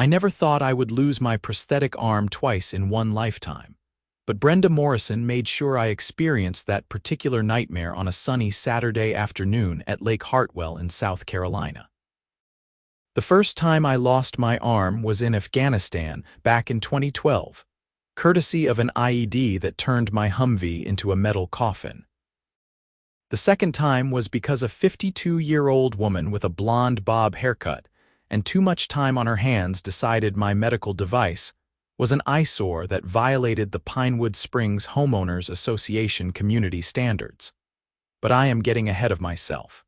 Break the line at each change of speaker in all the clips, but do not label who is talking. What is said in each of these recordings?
I never thought I would lose my prosthetic arm twice in one lifetime, but Brenda Morrison made sure I experienced that particular nightmare on a sunny Saturday afternoon at Lake Hartwell in South Carolina. The first time I lost my arm was in Afghanistan back in 2012, courtesy of an IED that turned my Humvee into a metal coffin. The second time was because a 52-year-old woman with a blonde bob haircut and too much time on her hands decided my medical device was an eyesore that violated the Pinewood Springs Homeowners Association community standards. But I am getting ahead of myself.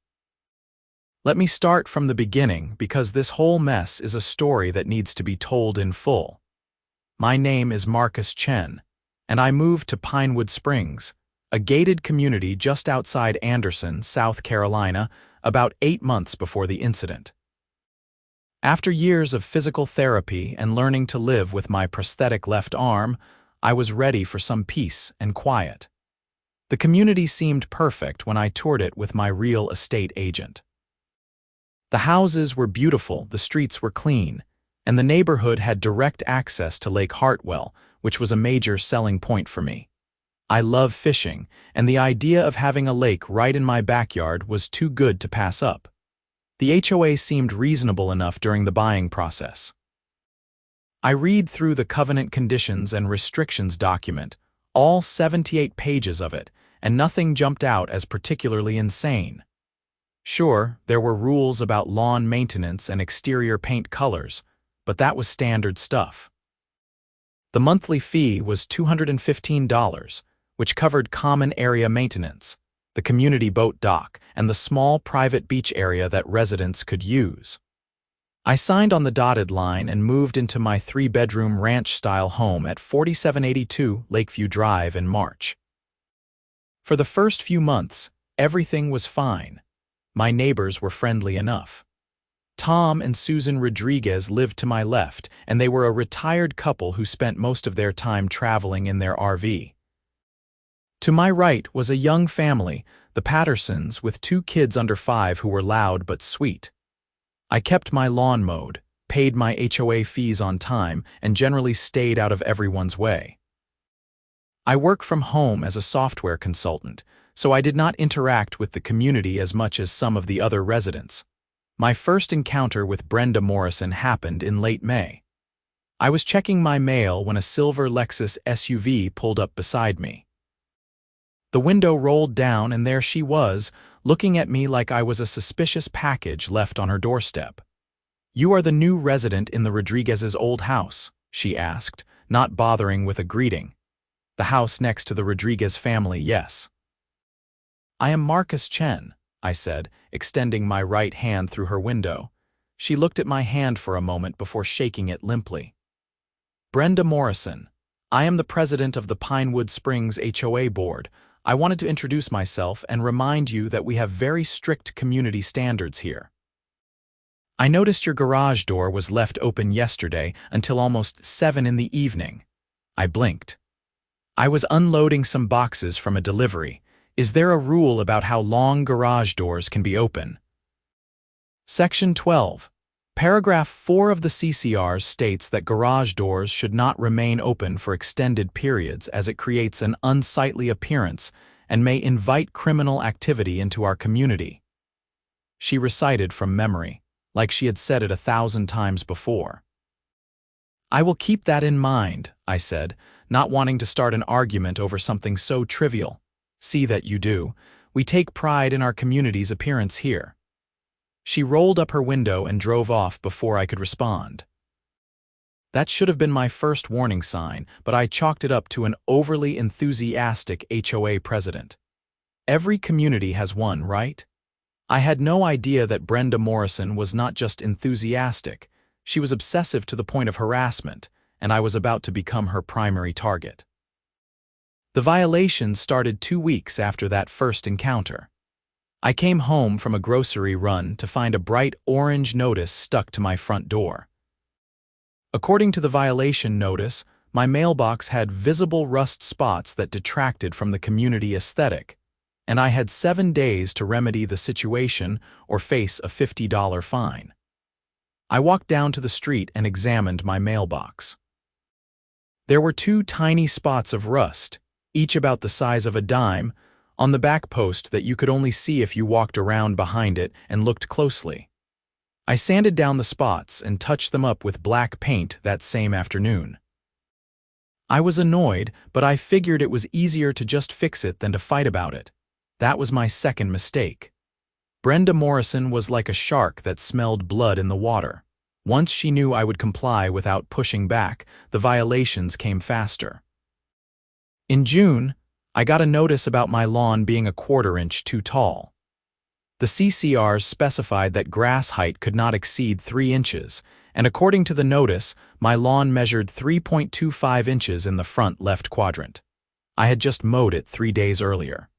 Let me start from the beginning because this whole mess is a story that needs to be told in full. My name is Marcus Chen, and I moved to Pinewood Springs, a gated community just outside Anderson, South Carolina, about 8 months before the incident. After years of physical therapy and learning to live with my prosthetic left arm, I was ready for some peace and quiet. The community seemed perfect when I toured it with my real estate agent. The houses were beautiful, the streets were clean, and the neighborhood had direct access to Lake Hartwell, which was a major selling point for me. I love fishing, and the idea of having a lake right in my backyard was too good to pass up. The HOA seemed reasonable enough during the buying process. I read through the covenant conditions and restrictions document, all 78 pages of it, and nothing jumped out as particularly insane. Sure, there were rules about lawn maintenance and exterior paint colors, but that was standard stuff. The monthly fee was $215, which covered common area maintenance, the community boat dock, and the small private beach area that residents could use. I signed on the dotted line and moved into my 3-bedroom ranch-style home at 4782 Lakeview Drive in March. For the first few months, everything was fine. My neighbors were friendly enough. Tom and Susan Rodriguez lived to my left, and they were a retired couple who spent most of their time traveling in their RV. To my right was a young family, the Pattersons, with 2 kids under 5 who were loud but sweet. I kept my lawn mowed, paid my HOA fees on time, and generally stayed out of everyone's way. I work from home as a software consultant, so I did not interact with the community as much as some of the other residents. My first encounter with Brenda Morrison happened in late May. I was checking my mail when a silver Lexus SUV pulled up beside me. The window rolled down and there she was, looking at me like I was a suspicious package left on her doorstep. "You are the new resident in the Rodriguez's old house?" she asked, not bothering with a greeting. "The house next to the Rodriguez family, yes." "I am Marcus Chen," I said, extending my right hand through her window. She looked at my hand for a moment before shaking it limply. "Brenda Morrison. I am the president of the Pinewood Springs HOA board. I wanted to introduce myself and remind you that we have very strict community standards here. I noticed your garage door was left open yesterday until almost 7 in the evening." I blinked. "I was unloading some boxes from a delivery. Is there a rule about how long garage doors can be open?" Section 12. Paragraph 4 of the CCR states that garage doors should not remain open for extended periods as it creates an unsightly appearance and may invite criminal activity into our community. She recited from memory, like she had said it 1,000 times before. "I will keep that in mind," I said, not wanting to start an argument over something so trivial. "See that you do. We take pride in our community's appearance here." She rolled up her window and drove off before I could respond. That should have been my first warning sign, but I chalked it up to an overly enthusiastic HOA president. Every community has one, right? I had no idea that Brenda Morrison was not just enthusiastic, she was obsessive to the point of harassment, and I was about to become her primary target. The violations started 2 weeks after that first encounter. I came home from a grocery run to find a bright orange notice stuck to my front door. According to the violation notice, my mailbox had visible rust spots that detracted from the community aesthetic, and I had 7 days to remedy the situation or face a $50 fine. I walked down to the street and examined my mailbox. There were 2 tiny spots of rust, each about the size of a dime, on the back post that you could only see if you walked around behind it and looked closely. I sanded down the spots and touched them up with black paint that same afternoon. I was annoyed, but I figured it was easier to just fix it than to fight about it. That was my second mistake. Brenda Morrison was like a shark that smelled blood in the water. Once she knew I would comply without pushing back, the violations came faster. In June, I got a notice about my lawn being a 1/4 inch too tall. The CCRs specified that grass height could not exceed 3 inches, and according to the notice, my lawn measured 3.25 inches in the front left quadrant. I had just mowed it 3 days earlier.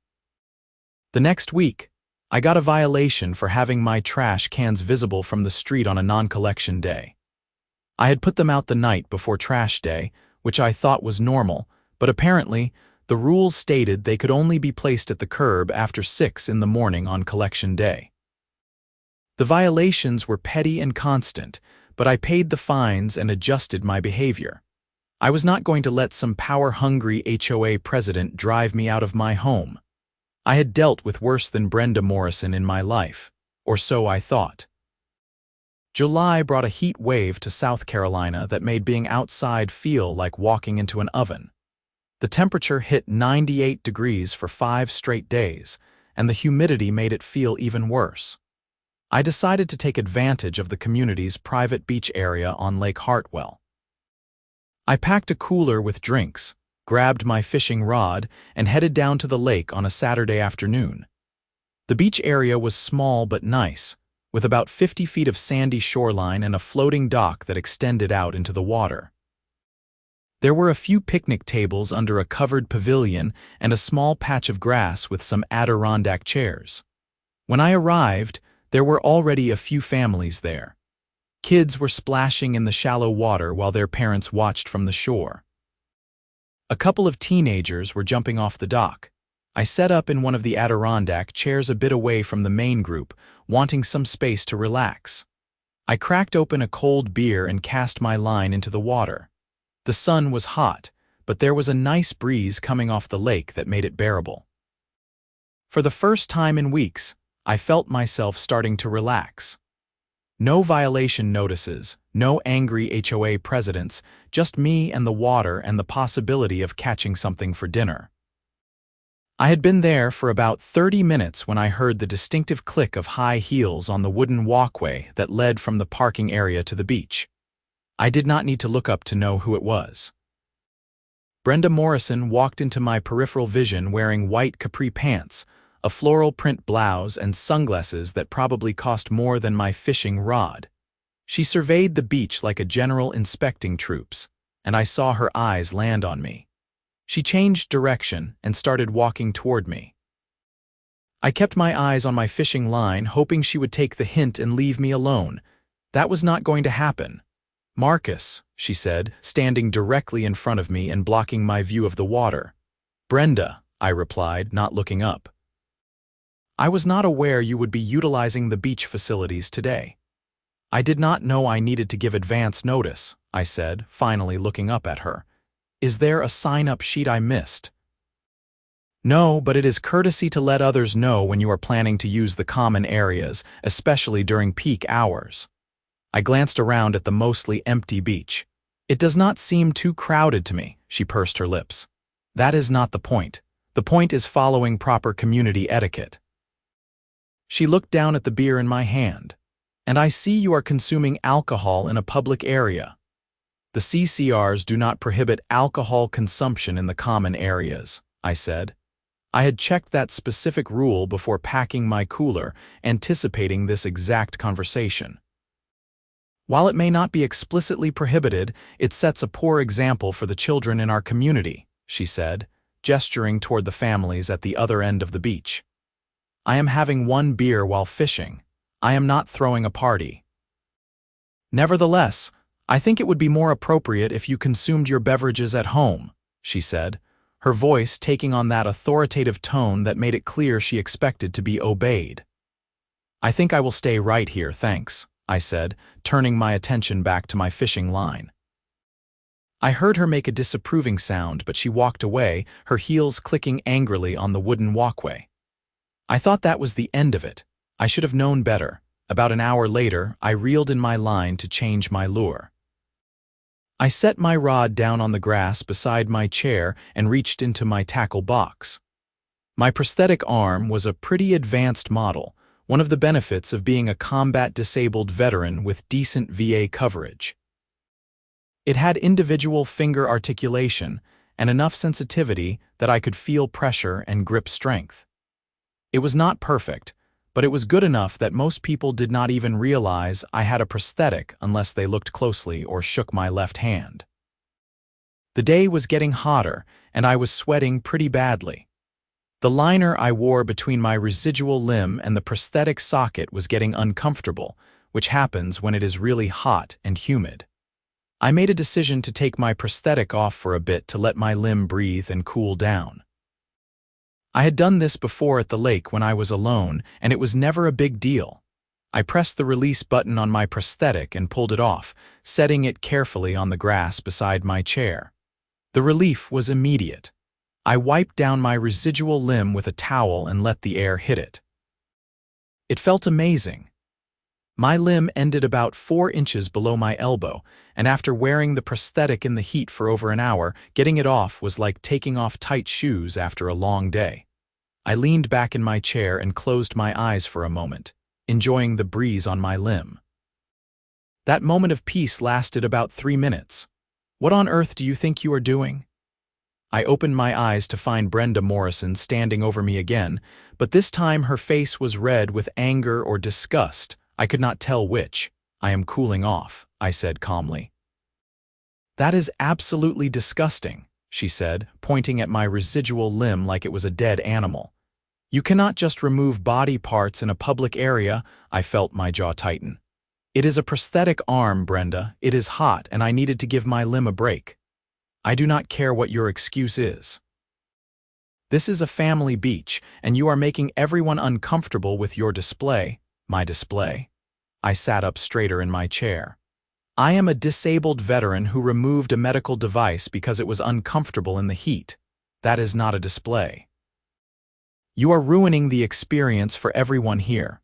The next week, I got a violation for having my trash cans visible from the street on a non-collection day. I had put them out the night before trash day, which I thought was normal, but apparently, the rules stated they could only be placed at the curb after 6 in the morning on collection day. The violations were petty and constant, but I paid the fines and adjusted my behavior. I was not going to let some power-hungry HOA president drive me out of my home. I had dealt with worse than Brenda Morrison in my life, or so I thought. July brought a heat wave to South Carolina that made being outside feel like walking into an oven. The temperature hit 98 degrees for 5 straight days, and the humidity made it feel even worse. I decided to take advantage of the community's private beach area on Lake Hartwell. I packed a cooler with drinks, grabbed my fishing rod, and headed down to the lake on a Saturday afternoon. The beach area was small but nice, with about 50 feet of sandy shoreline and a floating dock that extended out into the water. There were a few picnic tables under a covered pavilion and a small patch of grass with some Adirondack chairs. When I arrived, there were already a few families there. Kids were splashing in the shallow water while their parents watched from the shore. A couple of teenagers were jumping off the dock. I set up in one of the Adirondack chairs a bit away from the main group, wanting some space to relax. I cracked open a cold beer and cast my line into the water. The sun was hot, but there was a nice breeze coming off the lake that made it bearable. For the first time in weeks, I felt myself starting to relax. No violation notices, no angry HOA presidents, just me and the water and the possibility of catching something for dinner. I had been there for about 30 minutes when I heard the distinctive click of high heels on the wooden walkway that led from the parking area to the beach. I did not need to look up to know who it was. Brenda Morrison walked into my peripheral vision wearing white capri pants, a floral print blouse, and sunglasses that probably cost more than my fishing rod. She surveyed the beach like a general inspecting troops, and I saw her eyes land on me. She changed direction and started walking toward me. I kept my eyes on my fishing line, hoping she would take the hint and leave me alone. That was not going to happen. "Marcus," she said, standing directly in front of me and blocking my view of the water. "Brenda," I replied, not looking up. "I was not aware you would be utilizing the beach facilities today." "I did not know I needed to give advance notice," I said, finally looking up at her. "Is there a sign-up sheet I missed?" "No, but it is courtesy to let others know when you are planning to use the common areas, especially during peak hours." I glanced around at the mostly empty beach. "It does not seem too crowded to me," she pursed her lips. "That is not the point. The point is following proper community etiquette." She looked down at the beer in my hand. "And I see you are consuming alcohol in a public area." "The CCRs do not prohibit alcohol consumption in the common areas," I said. I had checked that specific rule before packing my cooler, anticipating this exact conversation. "While it may not be explicitly prohibited, it sets a poor example for the children in our community," she said, gesturing toward the families at the other end of the beach. "I am having one beer while fishing. I am not throwing a party." "Nevertheless, I think it would be more appropriate if you consumed your beverages at home," she said, her voice taking on that authoritative tone that made it clear she expected to be obeyed. "I think I will stay right here, thanks," I said, turning my attention back to my fishing line. I heard her make a disapproving sound, but she walked away, her heels clicking angrily on the wooden walkway. I thought that was the end of it. I should have known better. About an hour later, I reeled in my line to change my lure. I set my rod down on the grass beside my chair and reached into my tackle box. My prosthetic arm was a pretty advanced model, one of the benefits of being a combat-disabled veteran with decent VA coverage. It had individual finger articulation and enough sensitivity that I could feel pressure and grip strength. It was not perfect, but it was good enough that most people did not even realize I had a prosthetic unless they looked closely or shook my left hand. The day was getting hotter, and I was sweating pretty badly. The liner I wore between my residual limb and the prosthetic socket was getting uncomfortable, which happens when it is really hot and humid. I made a decision to take my prosthetic off for a bit to let my limb breathe and cool down. I had done this before at the lake when I was alone, and it was never a big deal. I pressed the release button on my prosthetic and pulled it off, setting it carefully on the grass beside my chair. The relief was immediate. I wiped down my residual limb with a towel and let the air hit it. It felt amazing. My limb ended about 4 inches below my elbow, and after wearing the prosthetic in the heat for over an hour, getting it off was like taking off tight shoes after a long day. I leaned back in my chair and closed my eyes for a moment, enjoying the breeze on my limb. That moment of peace lasted about 3 minutes. What on earth do you think you are doing? I opened my eyes to find Brenda Morrison standing over me again, but this time her face was red with anger or disgust. I could not tell which. I am cooling off, I said calmly. That is absolutely disgusting, she said, pointing at my residual limb like it was a dead animal. You cannot just remove body parts in a public area. I felt my jaw tighten. It is a prosthetic arm, Brenda. It is hot, and I needed to give my limb a break. I do not care what your excuse is. This is a family beach, and you are making everyone uncomfortable with your display. My display? I sat up straighter in my chair. I am a disabled veteran who removed a medical device because it was uncomfortable in the heat. That is not a display. You are ruining the experience for everyone here.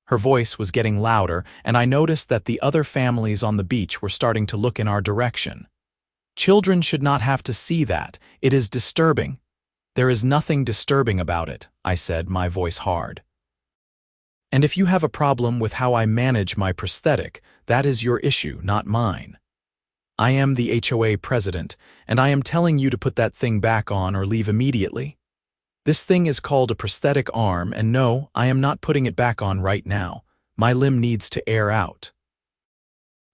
Her voice was getting louder, and I noticed that the other families on the beach were starting to look in our direction. Children should not have to see that. It is disturbing. There is nothing disturbing about it, I said, my voice hard. And if you have a problem with how I manage my prosthetic, that is your issue, not mine. I am the HOA president, and I am telling you to put that thing back on or leave immediately. This thing is called a prosthetic arm, and no, I am not putting it back on right now. My limb needs to air out.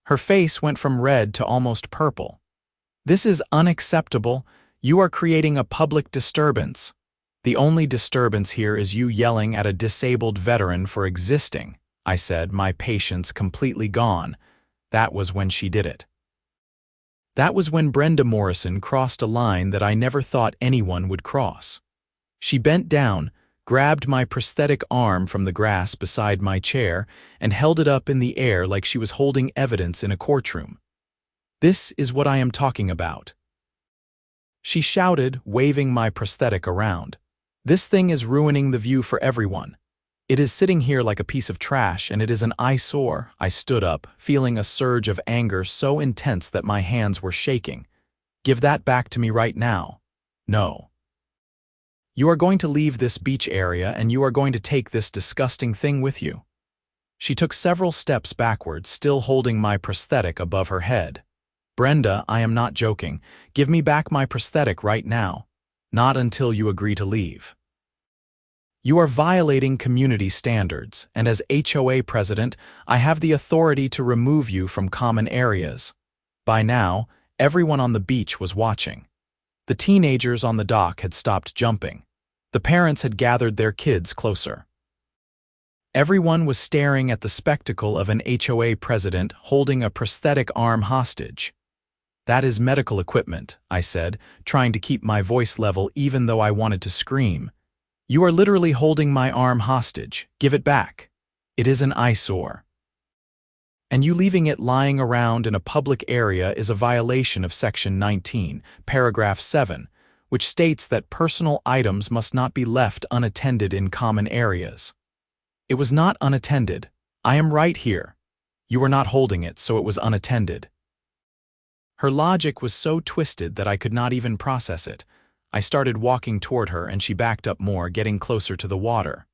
Her face went from red to almost purple. This is unacceptable. You are creating a public disturbance. The only disturbance here is you yelling at a disabled veteran for existing, I said, my patience completely gone. That was when she did it. That was when Brenda Morrison crossed a line that I never thought anyone would cross. She bent down, grabbed my prosthetic arm from the grass beside my chair, and held it up in the air like she was holding evidence in a courtroom. This is what I am talking about. She shouted, waving my prosthetic around. This thing is ruining the view for everyone. It is sitting here like a piece of trash, and it is an eyesore. I stood up, feeling a surge of anger so intense that my hands were shaking. Give that back to me right now. No. You are going to leave this beach area, and you are going to take this disgusting thing with you. She took several steps backwards, still holding my prosthetic above her head. Brenda, I am not joking. Give me back my prosthetic right now. Not until you agree to leave. You are violating community standards, and as HOA president, I have the authority to remove you from common areas. By now, everyone on the beach was watching. The teenagers on the dock had stopped jumping. The parents had gathered their kids closer. Everyone was staring at the spectacle of an HOA president holding a prosthetic arm hostage. That is medical equipment, I said, trying to keep my voice level even though I wanted to scream. You are literally holding my arm hostage. Give it back. It is an eyesore. And you leaving it lying around in a public area is a violation of Section 19, Paragraph 7, which states that personal items must not be left unattended in common areas. It was not unattended. I am right here. You were not holding it, so it was unattended. Her logic was so twisted that I could not even process it. I started walking toward her and she backed up more, getting closer to the water.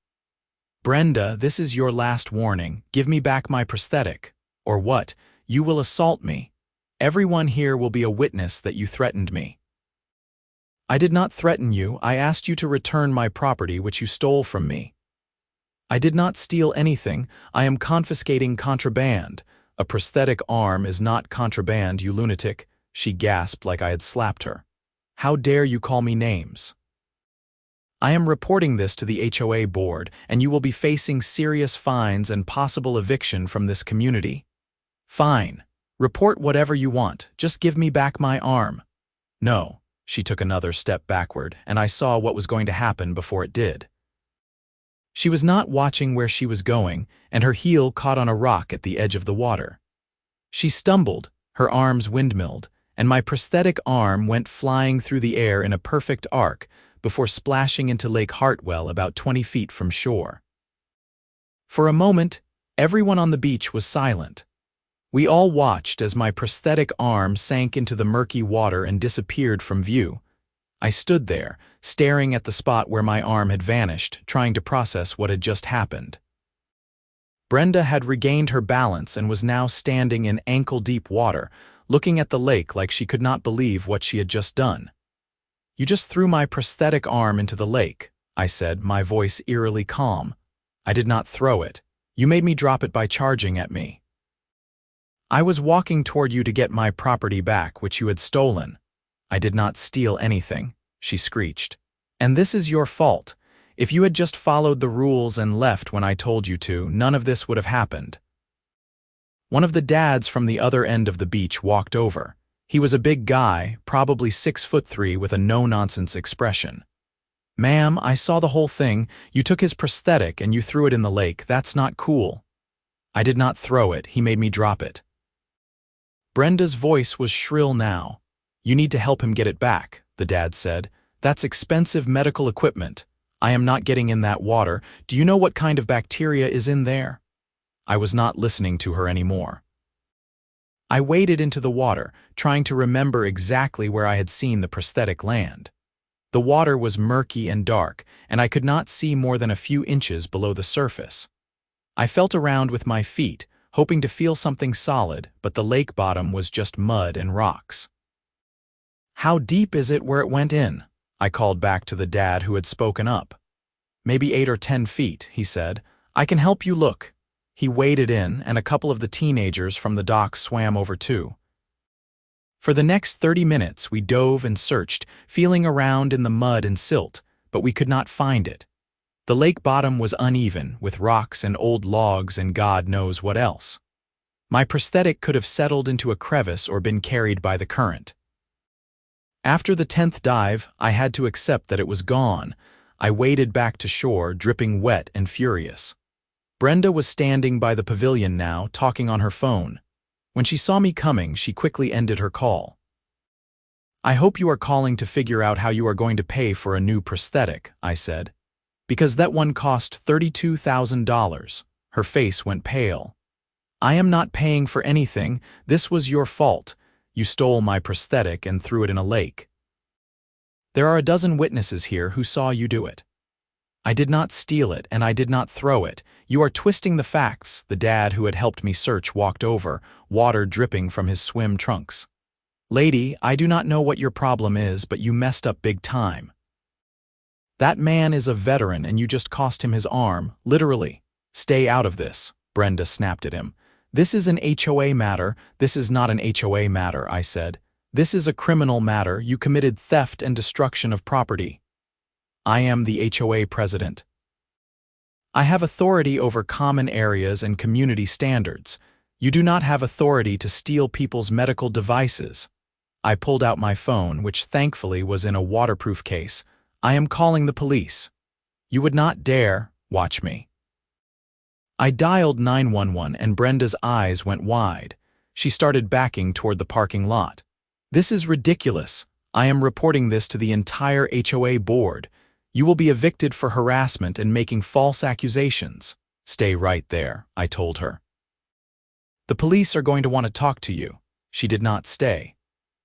Brenda, this is your last warning. Give me back my prosthetic. Or what? You will assault me. Everyone here will be a witness that you threatened me. I did not threaten you. I asked you to return my property which you stole from me. I did not steal anything. I am confiscating contraband. A prosthetic arm is not contraband, you lunatic, she gasped like I had slapped her. How dare you call me names? I am reporting this to the HOA board, and you will be facing serious fines and possible eviction from this community. Fine. Report whatever you want. Just give me back my arm. No. She took another step backward, and I saw what was going to happen before it did. She was not watching where she was going, and her heel caught on a rock at the edge of the water. She stumbled, her arms windmilled, and my prosthetic arm went flying through the air in a perfect arc before splashing into Lake Hartwell about 20 feet from shore. For a moment, everyone on the beach was silent. We all watched as my prosthetic arm sank into the murky water and disappeared from view. I stood there, staring at the spot where my arm had vanished, trying to process what had just happened. Brenda had regained her balance and was now standing in ankle-deep water, looking at the lake like she could not believe what she had just done. You just threw my prosthetic arm into the lake, I said, my voice eerily calm. I did not throw it. You made me drop it by charging at me. I was walking toward you to get my property back, which you had stolen. I did not steal anything, she screeched. And this is your fault. If you had just followed the rules and left when I told you to, none of this would have happened. One of the dads from the other end of the beach walked over. He was a big guy, probably 6'3", with a no-nonsense expression. Ma'am, I saw the whole thing. You took his prosthetic and you threw it in the lake. That's not cool. I did not throw it. He made me drop it. Brenda's voice was shrill now. You need to help him get it back, the dad said. That's expensive medical equipment. I am not getting in that water. Do you know what kind of bacteria is in there? I was not listening to her anymore. I waded into the water, trying to remember exactly where I had seen the prosthetic land. The water was murky and dark, and I could not see more than a few inches below the surface. I felt around with my feet, hoping to feel something solid, but the lake bottom was just mud and rocks. How deep is it where it went in? I called back to the dad who had spoken up. Maybe 8 or 10 feet, he said. I can help you look. He waded in, and a couple of the teenagers from the dock swam over too. For the next 30 minutes, we dove and searched, feeling around in the mud and silt, but we could not find it. The lake bottom was uneven, with rocks and old logs and God knows what else. My prosthetic could have settled into a crevice or been carried by the current. After the 10th dive, I had to accept that it was gone. I waded back to shore, dripping wet and furious. Brenda was standing by the pavilion now, talking on her phone. When she saw me coming, she quickly ended her call. I hope you are calling to figure out how you are going to pay for a new prosthetic, I said. Because that one cost $32,000. Her face went pale. I am not paying for anything. This was your fault. You stole my prosthetic and threw it in a lake. There are a dozen witnesses here who saw you do it. I did not steal it, and I did not throw it. You are twisting the facts, the dad who had helped me search walked over, water dripping from his swim trunks. Lady, I do not know what your problem is, but you messed up big time. That man is a veteran, and you just cost him his arm, literally. Stay out of this, Brenda snapped at him. This is an HOA matter. This is not an HOA matter, I said. This is a criminal matter. You committed theft and destruction of property. I am the HOA president. I have authority over common areas and community standards. You do not have authority to steal people's medical devices. I pulled out my phone, which thankfully was in a waterproof case. I am calling the police. You would not dare. Watch me. I dialed 911 and Brenda's eyes went wide. She started backing toward the parking lot. "This is ridiculous. I am reporting this to the entire HOA board. You will be evicted for harassment and making false accusations." "Stay right there," I told her. "The police are going to want to talk to you." She did not stay.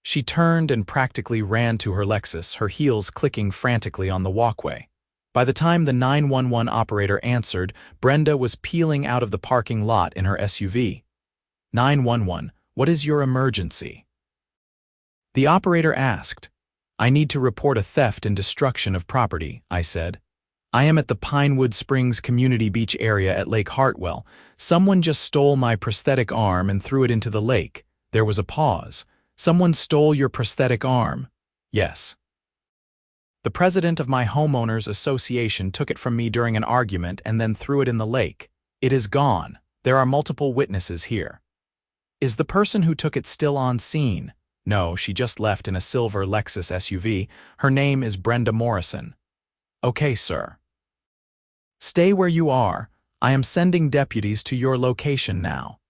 She turned and practically ran to her Lexus, her heels clicking frantically on the walkway. By the time the 911 operator answered, Brenda was peeling out of the parking lot in her SUV. "911, what is your emergency?" The operator asked. "I need to report a theft and destruction of property," I said. "I am at the Pinewood Springs Community Beach area at Lake Hartwell. Someone just stole my prosthetic arm and threw it into the lake." There was a pause. "Someone stole your prosthetic arm?" "Yes. The president of my homeowners association took it from me during an argument and then threw it in the lake. It is gone. There are multiple witnesses here." "Is the person who took it still on scene?" "No, she just left in a silver Lexus SUV. Her name is Brenda Morrison." "Okay, sir." "Stay where you are. I am sending deputies to your location now."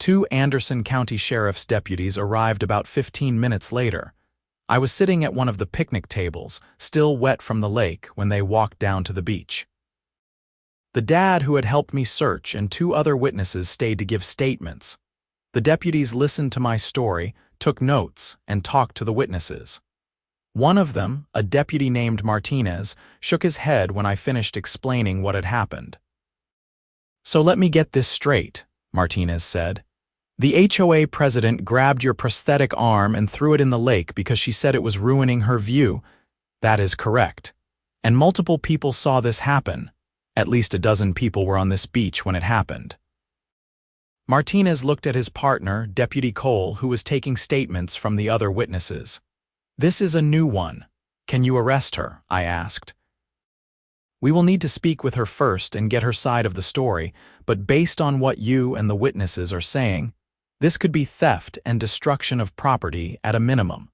2 Anderson County Sheriff's deputies arrived about 15 minutes later. I was sitting at one of the picnic tables, still wet from the lake, when they walked down to the beach. The dad who had helped me search and 2 other witnesses stayed to give statements. The deputies listened to my story, took notes, and talked to the witnesses. One of them, a deputy named Martinez, shook his head when I finished explaining what had happened. "So let me get this straight," Martinez said. "The HOA president grabbed your prosthetic arm and threw it in the lake because she said it was ruining her view." "That is correct. And multiple people saw this happen. At least a dozen people were on this beach when it happened." Martinez looked at his partner, Deputy Cole, who was taking statements from the other witnesses. "This is a new one. Can you arrest her?" I asked. "We will need to speak with her first and get her side of the story, but based on what you and the witnesses are saying, this could be theft and destruction of property at a minimum.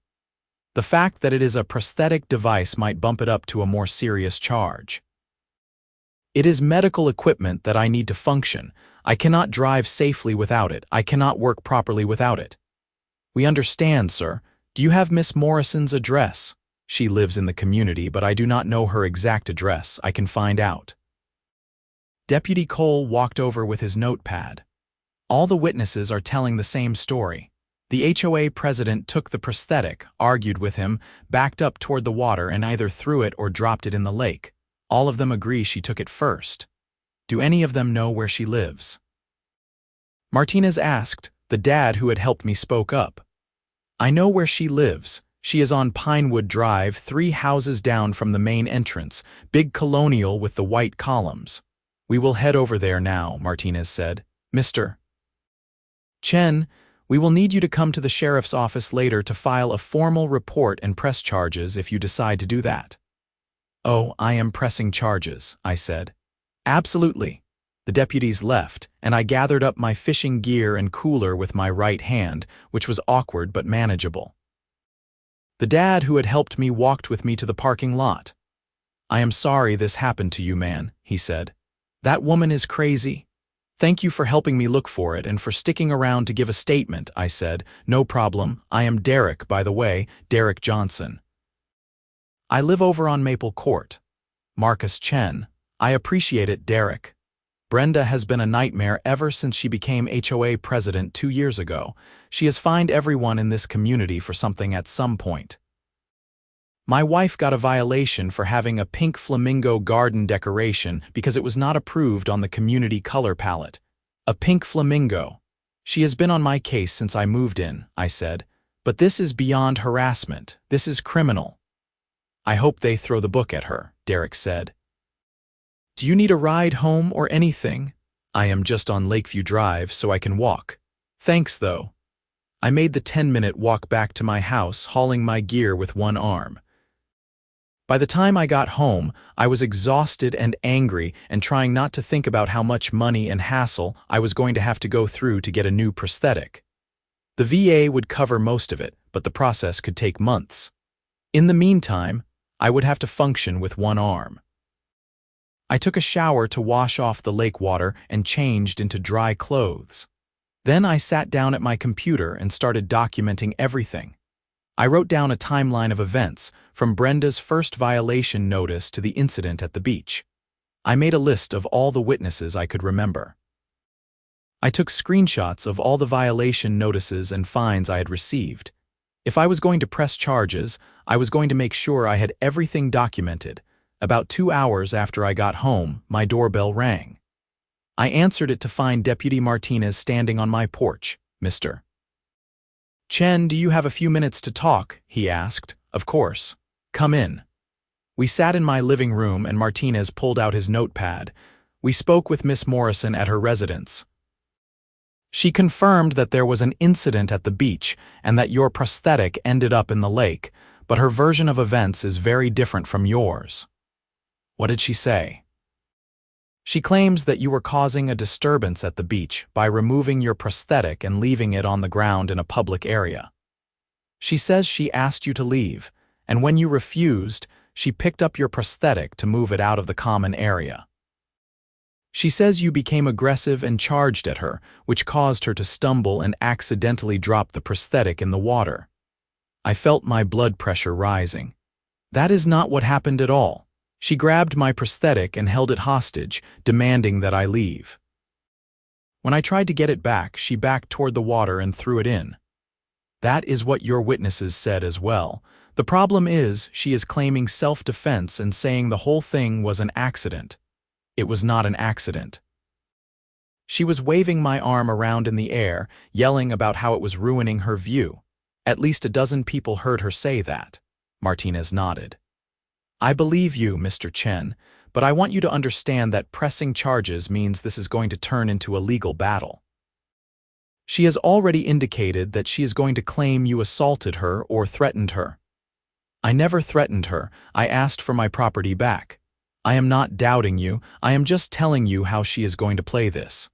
The fact that it is a prosthetic device might bump it up to a more serious charge. It is medical equipment that I need to function. I cannot drive safely without it. I cannot work properly without it." "We understand, sir. Do you have Miss Morrison's address?" "She lives in the community, but I do not know her exact address. I can find out." Deputy Cole walked over with his notepad. "All the witnesses are telling the same story. The HOA president took the prosthetic, argued with him, backed up toward the water and either threw it or dropped it in the lake. All of them agree she took it first. Do any of them know where she lives?" Martinez asked. The dad who had helped me spoke up. "I know where she lives. She is on Pinewood Drive, 3 houses down from the main entrance, big colonial with the white columns." "We will head over there now," Martinez said. "Mr. Chen, we will need you to come to the sheriff's office later to file a formal report and press charges if you decide to do that." "Oh, I am pressing charges," I said. "Absolutely." The deputies left, and I gathered up my fishing gear and cooler with my right hand, which was awkward but manageable. The dad who had helped me walked with me to the parking lot. "I am sorry this happened to you, man," he said. "That woman is crazy." "Thank you for helping me look for it and for sticking around to give a statement," I said. "No problem. I am Derek, by the way, Derek Johnson. I live over on Maple Court." "Marcus Chen. I appreciate it, Derek. Brenda has been a nightmare ever since she became HOA president 2 years ago. She has fined everyone in this community for something at some point. My wife got a violation for having a pink flamingo garden decoration because it was not approved on the community color palette. A pink flamingo. She has been on my case since I moved in," I said. "But this is beyond harassment. This is criminal." "I hope they throw the book at her," Derek said. "Do you need a ride home or anything?" "I am just on Lakeview Drive, so I can walk." "Thanks, though." I made the 10-minute walk back to my house, hauling my gear with one arm. By the time I got home, I was exhausted and angry and trying not to think about how much money and hassle I was going to have to go through to get a new prosthetic. The VA would cover most of it, but the process could take months. In the meantime, I would have to function with one arm. I took a shower to wash off the lake water and changed into dry clothes. Then I sat down at my computer and started documenting everything. I wrote down a timeline of events, from Brenda's first violation notice to the incident at the beach. I made a list of all the witnesses I could remember. I took screenshots of all the violation notices and fines I had received. If I was going to press charges, I was going to make sure I had everything documented. About 2 hours after I got home, my doorbell rang. I answered it to find Deputy Martinez standing on my porch. "Mr. Chen, do you have a few minutes to talk?" he asked. "Of course. Come in." We sat in my living room and Martinez pulled out his notepad. We spoke with Miss Morrison at her residence. She confirmed that there was an incident at the beach and that your prosthetic ended up in the lake, but her version of events is very different from yours. What did she say? She claims that you were causing a disturbance at the beach by removing your prosthetic and leaving it on the ground in a public area. She says she asked you to leave, and when you refused, she picked up your prosthetic to move it out of the common area. She says you became aggressive and charged at her, which caused her to stumble and accidentally drop the prosthetic in the water. I felt my blood pressure rising. That is not what happened at all. She grabbed my prosthetic and held it hostage, demanding that I leave. When I tried to get it back, she backed toward the water and threw it in. That is what your witnesses said as well. The problem is, she is claiming self-defense and saying the whole thing was an accident. It was not an accident. She was waving my arm around in the air, yelling about how it was ruining her view. At least a dozen people heard her say that. Martinez nodded. I believe you, Mr. Chen, but I want you to understand that pressing charges means this is going to turn into a legal battle. She has already indicated that she is going to claim you assaulted her or threatened her. I never threatened her. I asked for my property back. I am not doubting you. I am just telling you how she is going to play this.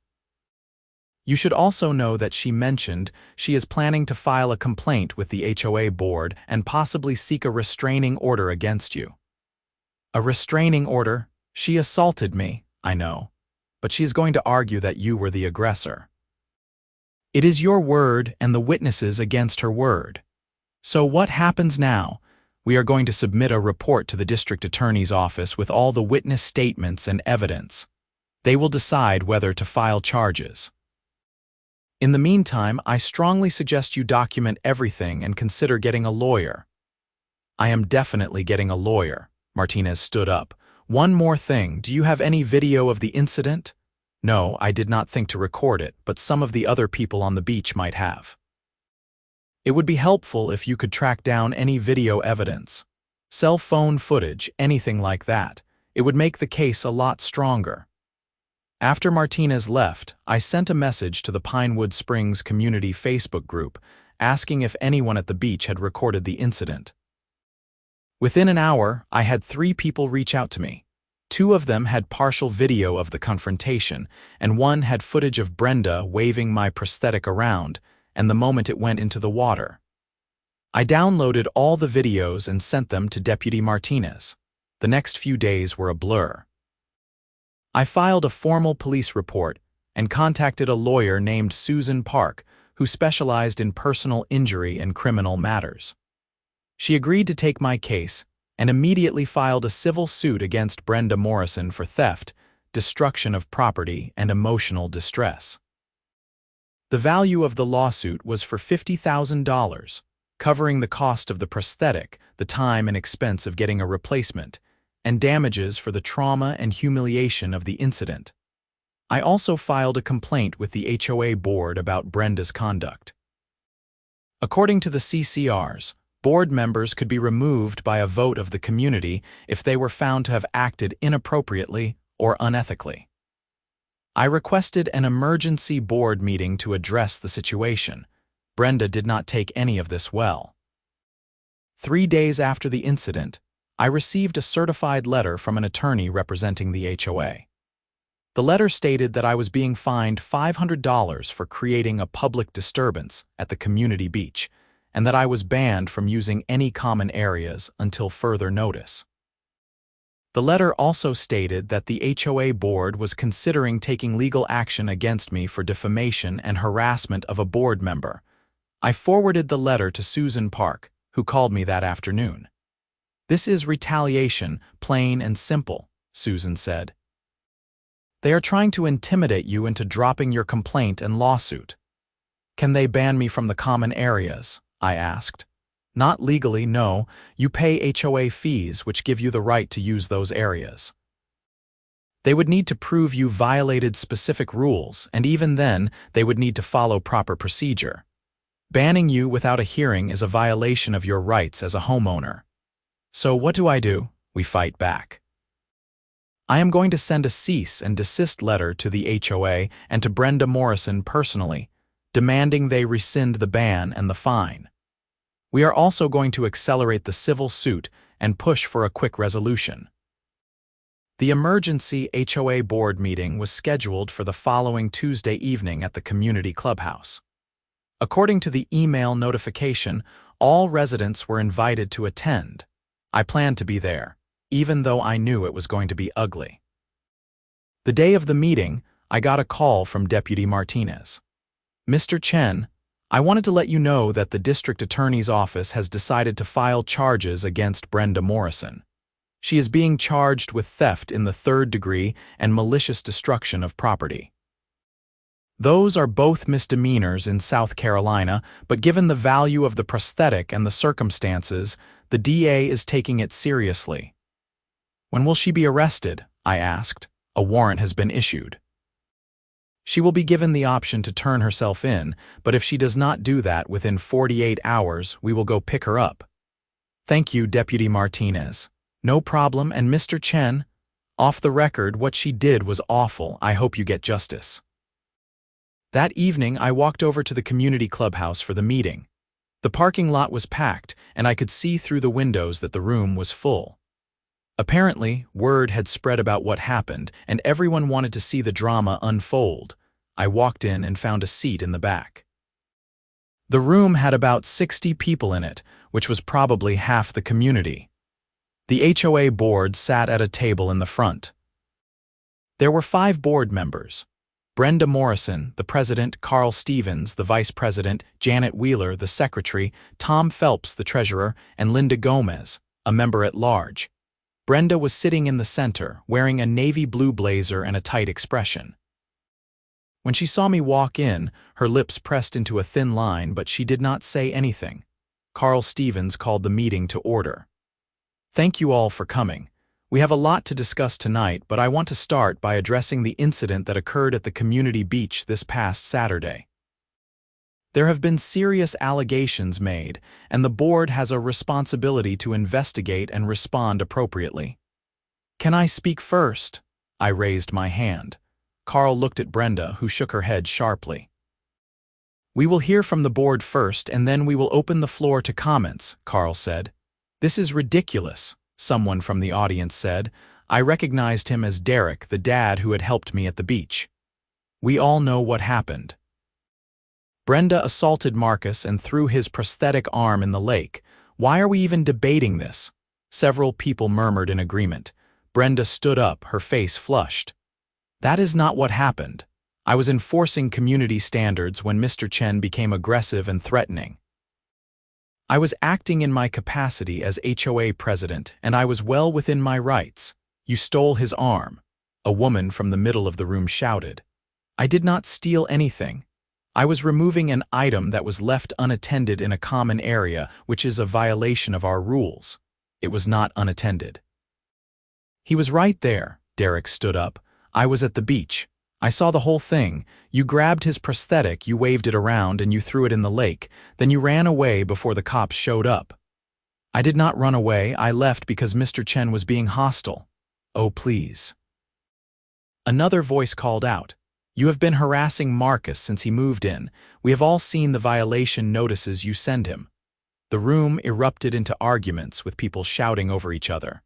You should also know that she mentioned she is planning to file a complaint with the HOA board and possibly seek a restraining order against you. A restraining order? She assaulted me, I know, but she is going to argue that you were the aggressor. It is your word and the witnesses against her word. So what happens now? We are going to submit a report to the district attorney's office with all the witness statements and evidence. They will decide whether to file charges. In the meantime, I strongly suggest you document everything and consider getting a lawyer. I am definitely getting a lawyer. Martinez stood up. One more thing, do you have any video of the incident? No, I did not think to record it, but some of the other people on the beach might have. It would be helpful if you could track down any video evidence. Cell phone footage, anything like that. It would make the case a lot stronger. After Martinez left, I sent a message to the Pinewood Springs Community Facebook group, asking if anyone at the beach had recorded the incident. Within an hour, I had 3 people reach out to me. 2 of them had partial video of the confrontation, and 1 had footage of Brenda waving my prosthetic around, and the moment it went into the water. I downloaded all the videos and sent them to Deputy Martinez. The next few days were a blur. I filed a formal police report and contacted a lawyer named Susan Park, who specialized in personal injury and criminal matters. She agreed to take my case and immediately filed a civil suit against Brenda Morrison for theft, destruction of property, and emotional distress. The value of the lawsuit was for $50,000, covering the cost of the prosthetic, the time and expense of getting a replacement, and damages for the trauma and humiliation of the incident. I also filed a complaint with the HOA board about Brenda's conduct. According to the CCRs, board members could be removed by a vote of the community if they were found to have acted inappropriately or unethically. I requested an emergency board meeting to address the situation. Brenda did not take any of this well. 3 days after the incident, I received a certified letter from an attorney representing the HOA. The letter stated that I was being fined $500 for creating a public disturbance at the community beach, and that I was banned from using any common areas until further notice. The letter also stated that the HOA board was considering taking legal action against me for defamation and harassment of a board member. I forwarded the letter to Susan Park, who called me that afternoon. "This is retaliation, plain and simple," Susan said. "They are trying to intimidate you into dropping your complaint and lawsuit." "Can they ban me from the common areas?" I asked. "Not legally, no. You pay HOA fees, which give you the right to use those areas." "They would need to prove you violated specific rules, and even then, they would need to follow proper procedure. Banning you without a hearing is a violation of your rights as a homeowner." "So what do? We fight back. "I am going to send a cease and desist letter to the HOA and to Brenda Morrison personally, demanding they rescind the ban and the fine. We are also going to accelerate the civil suit and push for a quick resolution." The emergency HOA board meeting was scheduled for the following Tuesday evening at the community clubhouse. According to the email notification, all residents were invited to attend. I planned to be there, even though I knew it was going to be ugly. The day of the meeting, I got a call from Deputy Martinez. "Mr. Chen, I wanted to let you know that the district attorney's office has decided to file charges against Brenda Morrison. She is being charged with theft in the 3rd degree and malicious destruction of property. Those are both misdemeanors in South Carolina, but given the value of the prosthetic and the circumstances, the DA is taking it seriously." "When will she be arrested?" I asked. "A warrant has been issued." "She will be given the option to turn herself in, but if she does not do that within 48 hours, we will go pick her up." "Thank you, Deputy Martinez." "No problem, and Mr. Chen, off the record, what she did was awful. I hope you get justice." That evening, I walked over to the community clubhouse for the meeting. The parking lot was packed, and I could see through the windows that the room was full. Apparently, word had spread about what happened, and everyone wanted to see the drama unfold. I walked in and found a seat in the back. The room had about 60 people in it, which was probably half the community. The HOA board sat at a table in the front. There were 5 board members: Brenda Morrison, the president; Carl Stevens, the vice president; Janet Wheeler, the secretary; Tom Phelps, the treasurer; and Linda Gomez, a member at large. Brenda was sitting in the center, wearing a navy blue blazer and a tight expression. When she saw me walk in, her lips pressed into a thin line, but she did not say anything. Carl Stevens called the meeting to order. "Thank you all for coming. We have a lot to discuss tonight, but I want to start by addressing the incident that occurred at the community beach this past Saturday. There have been serious allegations made, and the board has a responsibility to investigate and respond appropriately." "Can I speak first?" I raised my hand. Carl looked at Brenda, who shook her head sharply. "We will hear from the board first, and then we will open the floor to comments," Carl said. "This is ridiculous," someone from the audience said. I recognized him as Derek, the dad who had helped me at the beach. "We all know what happened. Brenda assaulted Marcus and threw his prosthetic arm in the lake. Why are we even debating this?" Several people murmured in agreement. Brenda stood up, her face flushed. "That is not what happened. I was enforcing community standards when Mr. Chen became aggressive and threatening. I was acting in my capacity as HOA president, and I was well within my rights. You stole his arm," a woman from the middle of the room shouted. "I did not steal anything. I was removing an item that was left unattended in a common area, which is a violation of our rules. It was not unattended." "He was right there," Derek stood up. "I was at the beach. I saw the whole thing. You grabbed his prosthetic, you waved it around, and you threw it in the lake. Then you ran away before the cops showed up." "I did not run away. I left because Mr. Chen was being hostile." "Oh, please." Another voice called out, "You have been harassing Marcus since he moved in. We have all seen the violation notices you send him." The room erupted into arguments with people shouting over each other.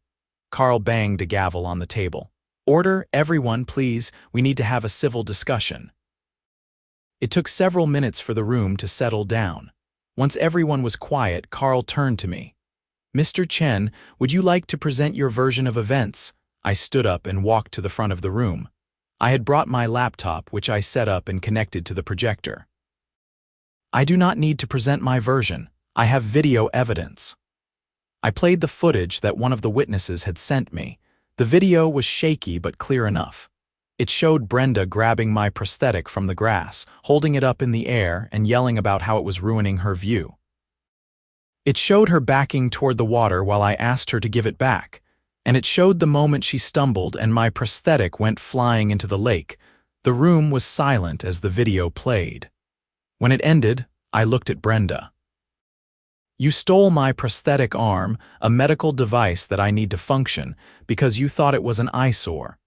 Carl banged a gavel on the table. "Order, everyone, please. We need to have a civil discussion." It took several minutes for the room to settle down. Once everyone was quiet, Carl turned to me. "Mr. Chen, would you like to present your version of events?" I stood up and walked to the front of the room. I had brought my laptop, which I set up and connected to the projector. I do not need to present my version. I have video evidence. I played the footage that one of the witnesses had sent me. The video was shaky but clear enough. It showed Brenda grabbing my prosthetic from the grass, holding it up in the air and yelling about how it was ruining her view. It showed her backing toward the water while I asked her to give it back, and it showed the moment she stumbled and my prosthetic went flying into the lake. The room was silent as the video played. When it ended, I looked at Brenda. You stole my prosthetic arm, a medical device that I need to function, because you thought it was an eyesore.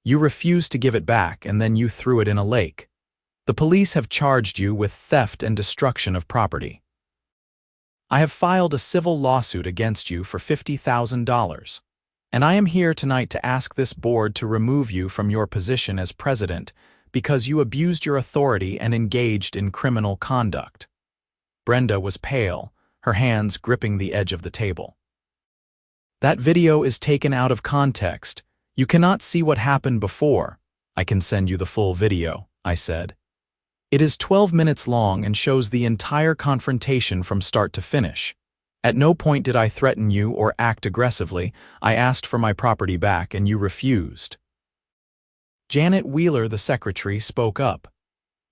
You refused to give it back, and then you threw it in a lake. The police have charged you with theft and destruction of property. I have filed a civil lawsuit against you for $50,000, and I am here tonight to ask this board to remove you from your position as president because you abused your authority and engaged in criminal conduct. Brenda was pale, her hands gripping the edge of the table. That video is taken out of context. You cannot see what happened before. I can send you the full video, I said. It is 12 minutes long and shows the entire confrontation from start to finish. At no point did I threaten you or act aggressively. I asked for my property back and you refused. Janet Wheeler, the secretary, spoke up.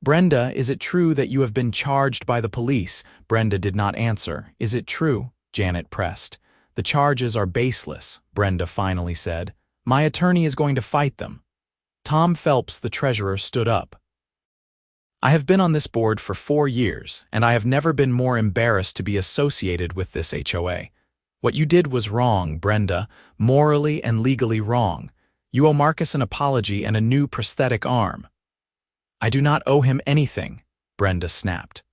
Brenda, is it true that you have been charged by the police? Brenda did not answer. Is it true? Janet pressed. The charges are baseless, Brenda finally said. My attorney is going to fight them. Tom Phelps, the treasurer, stood up. I have been on this board for 4 years, and I have never been more embarrassed to be associated with this HOA. What you did was wrong, Brenda, morally and legally wrong. You owe Marcus an apology and a new prosthetic arm. I do not owe him anything, Brenda snapped.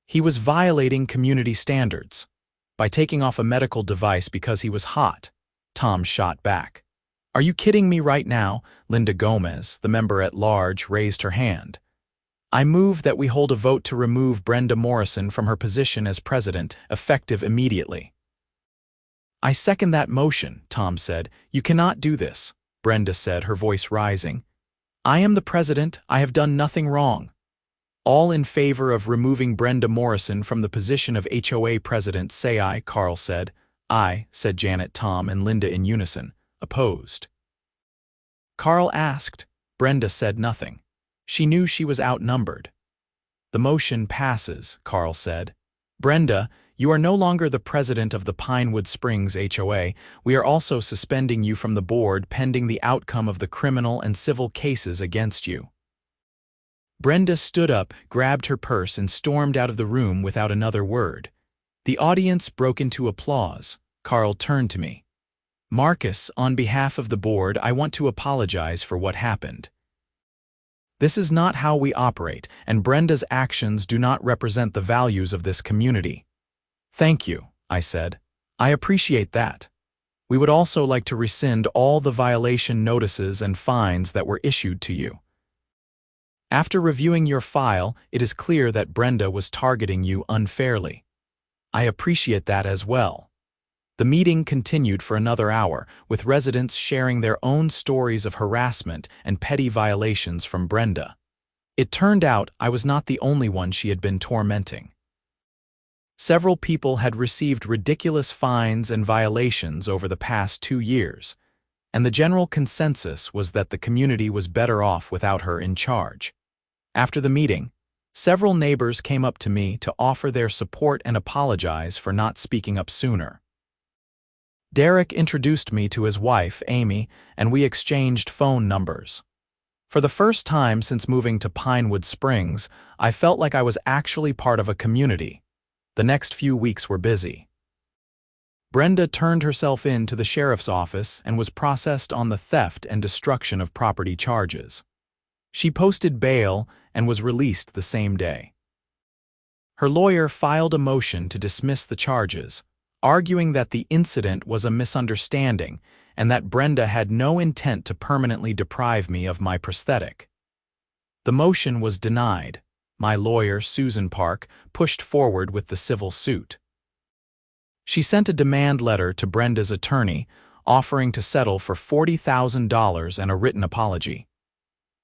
He was violating community standards by taking off a medical device because he was hot, Tom shot back. Are you kidding me right now? Linda Gomez, the member at large, raised her hand. I move that we hold a vote to remove Brenda Morrison from her position as president, effective immediately. I second that motion, Tom said. You cannot do this, Brenda said, her voice rising. I am the president. I have done nothing wrong. All in favor of removing Brenda Morrison from the position of HOA president, say aye, Carl said. Aye, said Janet, Tom, and Linda in unison. Opposed. Carl asked. Brenda said nothing. She knew she was outnumbered. The motion passes, Carl said. Brenda, you are no longer the president of the Pinewood Springs HOA. We are also suspending you from the board pending the outcome of the criminal and civil cases against you. Brenda stood up, grabbed her purse, and stormed out of the room without another word. The audience broke into applause. Carl turned to me. Marcus, on behalf of the board, I want to apologize for what happened. This is not how we operate, and Brenda's actions do not represent the values of this community. Thank you, I said. I appreciate that. We would also like to rescind all the violation notices and fines that were issued to you. After reviewing your file, it is clear that Brenda was targeting you unfairly. I appreciate that as well. The meeting continued for another hour, with residents sharing their own stories of harassment and petty violations from Brenda. It turned out I was not the only one she had been tormenting. Several people had received ridiculous fines and violations over the past 2 years, and the general consensus was that the community was better off without her in charge. After the meeting, several neighbors came up to me to offer their support and apologize for not speaking up sooner. Derek introduced me to his wife, Amy, and we exchanged phone numbers. For the first time since moving to Pinewood Springs, I felt like I was actually part of a community. The next few weeks were busy. Brenda turned herself in to the sheriff's office and was processed on the theft and destruction of property charges. She posted bail and was released the same day. Her lawyer filed a motion to dismiss the charges, arguing that the incident was a misunderstanding and that Brenda had no intent to permanently deprive me of my prosthetic. The motion was denied. My lawyer, Susan Park, pushed forward with the civil suit. She sent a demand letter to Brenda's attorney, offering to settle for $40,000 and a written apology.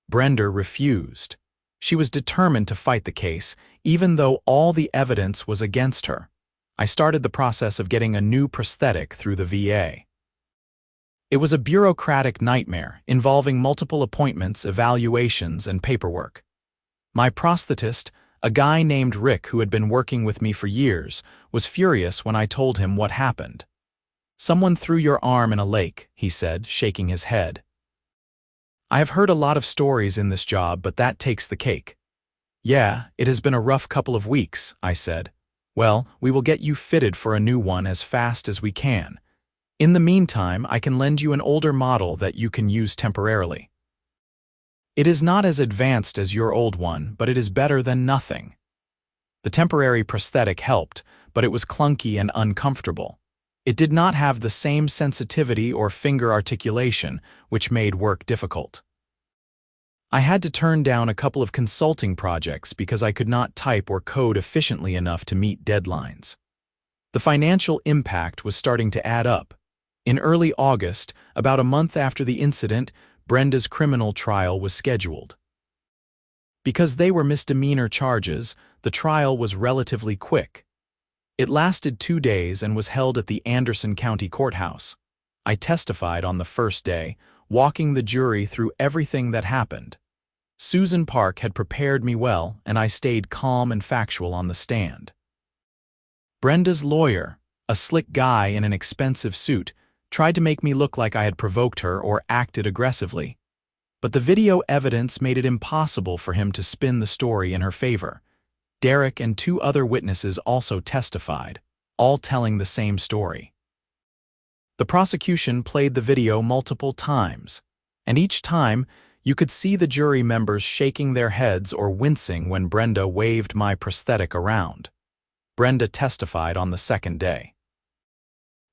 Brenda refused. She was determined to fight the case, even though all the evidence was against her. I started the process of getting a new prosthetic through the VA. It was a bureaucratic nightmare involving multiple appointments, evaluations, and paperwork. My prosthetist, a guy named Rick who had been working with me for years, was furious when I told him what happened. "Someone threw your arm in a lake," he said, shaking his head. "I have heard a lot of stories in this job, but that takes the cake." "Yeah, it has been a rough couple of weeks," I said. "Well, we will get you fitted for a new one as fast as we can. In the meantime, I can lend you an older model that you can use temporarily. It is not as advanced as your old one, but it is better than nothing." The temporary prosthetic helped, but it was clunky and uncomfortable. It did not have the same sensitivity or finger articulation, which made work difficult. I had to turn down a couple of consulting projects because I could not type or code efficiently enough to meet deadlines. The financial impact was starting to add up. In early August, about a month after the incident, Brenda's criminal trial was scheduled. Because they were misdemeanor charges, the trial was relatively quick. It lasted 2 days and was held at the Anderson County Courthouse. I testified on the first day, walking the jury through everything that happened. Susan Park had prepared me well, and I stayed calm and factual on the stand. Brenda's lawyer, a slick guy in an expensive suit, tried to make me look like I had provoked her or acted aggressively. But the video evidence made it impossible for him to spin the story in her favor. Derek and 2 other witnesses also testified, all telling the same story. The prosecution played the video multiple times, and each time you could see the jury members shaking their heads or wincing when Brenda waved my prosthetic around. Brenda testified on the second day.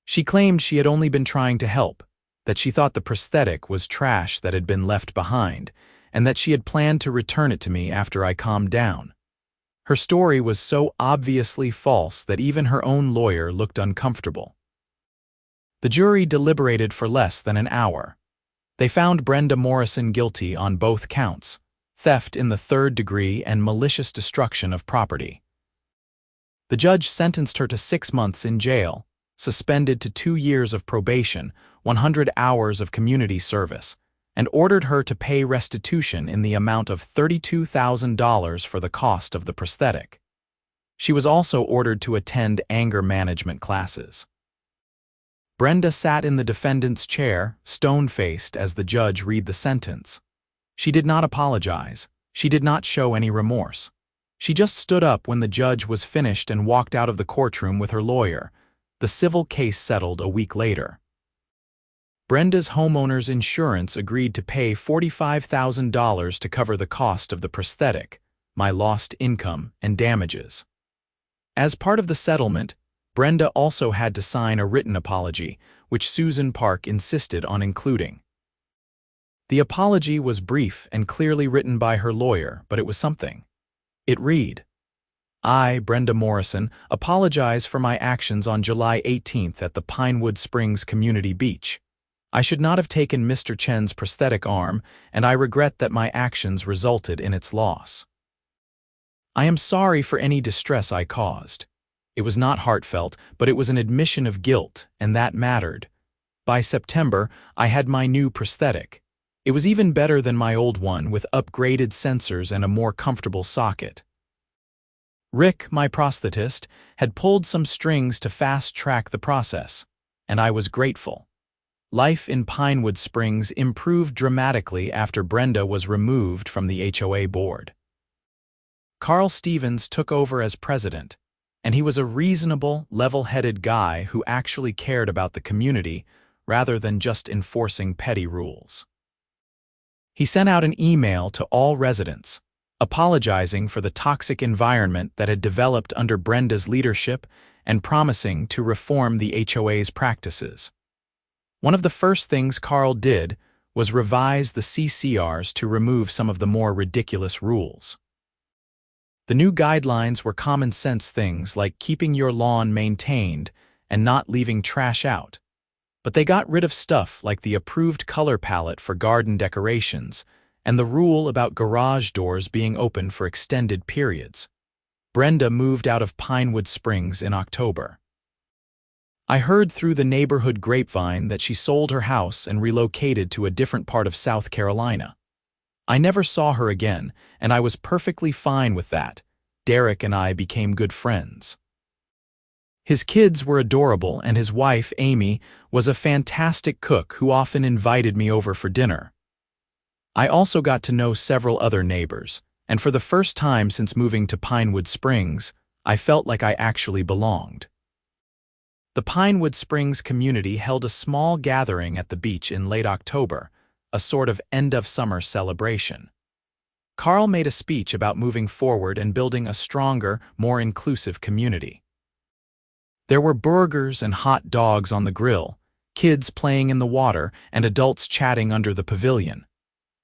She claimed she had only been trying to help, that she thought the prosthetic was trash that had been left behind, and that she had planned to return it to me after I calmed down. Her story was so obviously false that even her own lawyer looked uncomfortable. The jury deliberated for less than an hour. They found Brenda Morrison guilty on both counts, theft in the 3rd degree and malicious destruction of property. The judge sentenced her to 6 months in jail, suspended to 2 years of probation, 100 hours of community service, and ordered her to pay restitution in the amount of $32,000 for the cost of the prosthetic. She was also ordered to attend anger management classes. Brenda sat in the defendant's chair, stone-faced, as the judge read the sentence. She did not apologize. She did not show any remorse. She just stood up when the judge was finished and walked out of the courtroom with her lawyer. The civil case settled a week later. Brenda's homeowner's insurance agreed to pay $45,000 to cover the cost of the prosthetic, my lost income, and damages. As part of the settlement, Brenda also had to sign a written apology, which Susan Park insisted on including. The apology was brief and clearly written by her lawyer, but it was something. It read, "I, Brenda Morrison, apologize for my actions on July 18th at the Pinewood Springs Community Beach. I should not have taken Mr. Chen's prosthetic arm, and I regret that my actions resulted in its loss. I am sorry for any distress I caused. It was not heartfelt, but it was an admission of guilt, and that mattered. By September, I had my new prosthetic. It was even better than my old one, with upgraded sensors and a more comfortable socket. Rick, my prosthetist, had pulled some strings to fast-track the process, and I was grateful. Life in Pinewood Springs improved dramatically after Brenda was removed from the HOA board. Carl Stevens took over as president, and he was a reasonable, level-headed guy who actually cared about the community rather than just enforcing petty rules. He sent out an email to all residents, apologizing for the toxic environment that had developed under Brenda's leadership and promising to reform the HOA's practices. One of the first things Carl did was revise the CCRs to remove some of the more ridiculous rules. The new guidelines were common-sense things like keeping your lawn maintained and not leaving trash out. But they got rid of stuff like the approved color palette for garden decorations and the rule about garage doors being open for extended periods. Brenda moved out of Pinewood Springs in October. I heard through the neighborhood grapevine that she sold her house and relocated to a different part of South Carolina. I never saw her again, and I was perfectly fine with that. Derek and I became good friends. His kids were adorable, and his wife, Amy, was a fantastic cook who often invited me over for dinner. I also got to know several other neighbors, and for the first time since moving to Pinewood Springs, I felt like I actually belonged. The Pinewood Springs community held a small gathering at the beach in late October, a sort of end-of-summer celebration. Carl made a speech about moving forward and building a stronger, more inclusive community. There were burgers and hot dogs on the grill, kids playing in the water, and adults chatting under the pavilion.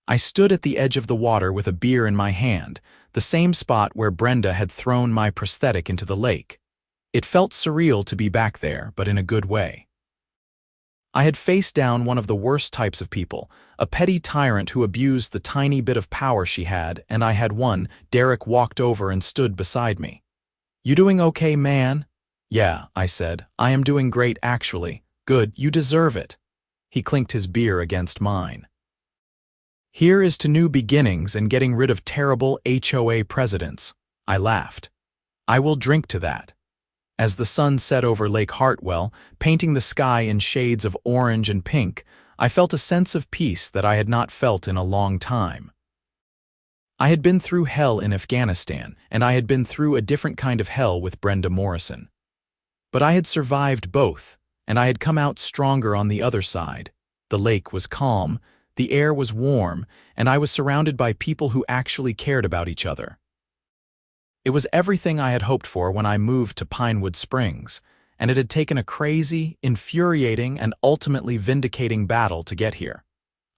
I stood at the edge of the water with a beer in my hand, the same spot where Brenda had thrown my prosthetic into the lake. It felt surreal to be back there, but in a good way. I had faced down one of the worst types of people, a petty tyrant who abused the tiny bit of power she had, and I had won. Derek walked over and stood beside me. "You doing okay, man?" "Yeah," I said. "I am doing great, actually." "Good, you deserve it." He clinked his beer against mine. "Here is to new beginnings and getting rid of terrible HOA presidents." I laughed. "I will drink to that." As the sun set over Lake Hartwell, painting the sky in shades of orange and pink, I felt a sense of peace that I had not felt in a long time. I had been through hell in Afghanistan, and I had been through a different kind of hell with Brenda Morrison. But I had survived both, and I had come out stronger on the other side. The lake was calm, the air was warm, and I was surrounded by people who actually cared about each other. It was everything I had hoped for when I moved to Pinewood Springs, and it had taken a crazy, infuriating, and ultimately vindicating battle to get here.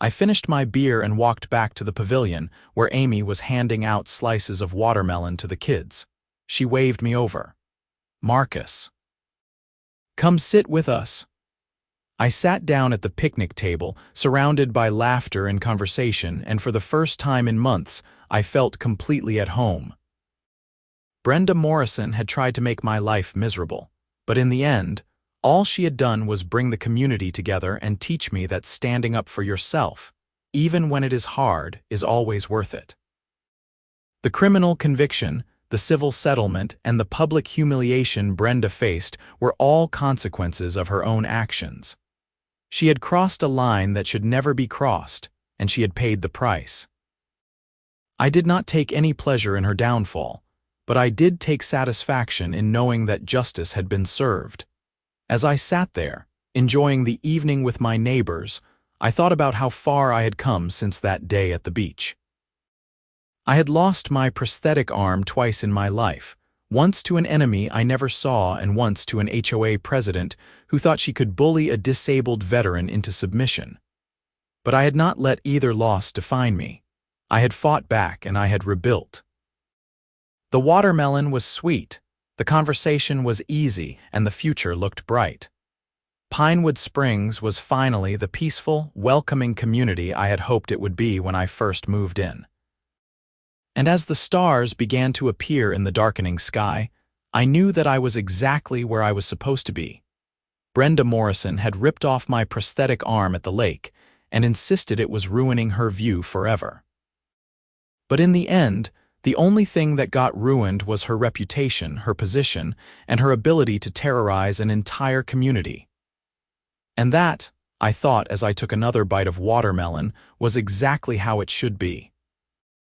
I finished my beer and walked back to the pavilion, where Amy was handing out slices of watermelon to the kids. She waved me over. "Marcus, come sit with us." I sat down at the picnic table, surrounded by laughter and conversation, and for the first time in months, I felt completely at home. Brenda Morrison had tried to make my life miserable, but in the end, all she had done was bring the community together and teach me that standing up for yourself, even when it is hard, is always worth it. The criminal conviction, the civil settlement, and the public humiliation Brenda faced were all consequences of her own actions. She had crossed a line that should never be crossed, and she had paid the price. I did not take any pleasure in her downfall, but I did take satisfaction in knowing that justice had been served. As I sat there, enjoying the evening with my neighbors, I thought about how far I had come since that day at the beach. I had lost my prosthetic arm twice in my life, once to an enemy I never saw and once to an HOA president who thought she could bully a disabled veteran into submission. But I had not let either loss define me. I had fought back and I had rebuilt. The watermelon was sweet, the conversation was easy, and the future looked bright. Pinewood Springs was finally the peaceful, welcoming community I had hoped it would be when I first moved in. And as the stars began to appear in the darkening sky, I knew that I was exactly where I was supposed to be. Brenda Morrison had ripped off my prosthetic arm at the lake and insisted it was ruining her view forever. But in the end, the only thing that got ruined was her reputation, her position, and her ability to terrorize an entire community. And that, I thought as I took another bite of watermelon, was exactly how it should be.